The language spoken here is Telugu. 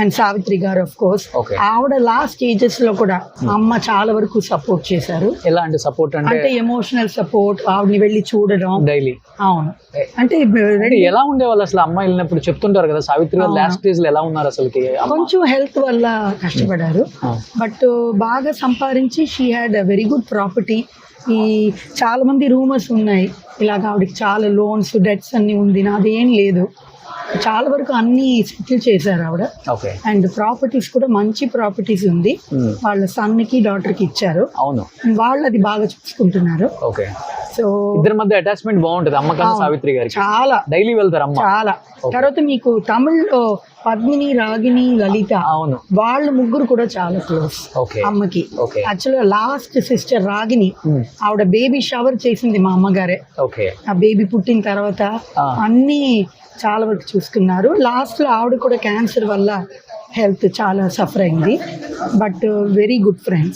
అండ్ సావిత్రి గారు ఆఫ్ కోర్స్. Okay. ఆవిడ లాస్ట్ స్టేజెస్ లో కూడా అమ్మ చాలా వరకు సపోర్ట్ చేశారు. ఎలాంటి సపోర్ట్ అంటే అంటే ఎమోషనల్ సపోర్ట్, ఆవిడని వెళ్ళి చూడడం. డైలీ అవును. అంటే అంటే ఎలా ఉండేవాళ్ళు అసలు అమ్మ వెళ్ళినప్పుడు చెప్తుంటారు కదా సావిత్రి గారు లాస్ట్ స్టేజ్ లో ఎలా ఉన్నారు అసలు కొంచెం హెల్త్ వల్ల కష్టపడారు, బట్ బాగా సంపాదించి she had a very good property. ఈ చాలా మంది రూమర్స్ ఉన్నాయి ఇలాగ ఆవిడకి చాలా లోన్స్ డెట్స్ అన్ని ఉంది, నాదేం లేదు. చాలా వరకు అన్ని సెటిల్ చేశారు ఆవిడ. ఓకే. అండ్ ప్రాపర్టీస్ కూడా మంచి ప్రాపర్టీస్ ఉంది, వాళ్ళ సన్ కి డాటర్ కి ఇచ్చారు. అవును. వాళ్ళు అది బాగా చూసుకుంటున్నారు. ఓకే. సో ఇద్దరి మధ్య అటాచ్మెంట్ బాగుంటది అమ్మకన్నా సావిత్రి గారికి. చాలా డైలీ వెళ్తారు అమ్మ. చాలా. తర్వాత మీకు తమిళ్లో పద్మిని, రాగిని, లలిత, అవును, వాళ్ళు ముగ్గురు కూడా చాలా క్లోజ్ అమ్మకి. ఓకే. యాక్చువల్గా లాస్ట్ సిస్టర్ రాగిని, ఆవిడ బేబీ షవర్ చేసింది మా అమ్మగారే. ఓకే. ఆ బేబీ పుట్టిన తర్వాత అన్ని చాలా వరకు చూసుకున్నారు. లాస్ట్ లో ఆవిడ కూడా క్యాన్సర్ వల్ల హెల్త్ చాలా సఫర్ అయింది, బట్ వెరీ గుడ్ ఫ్రెండ్స్.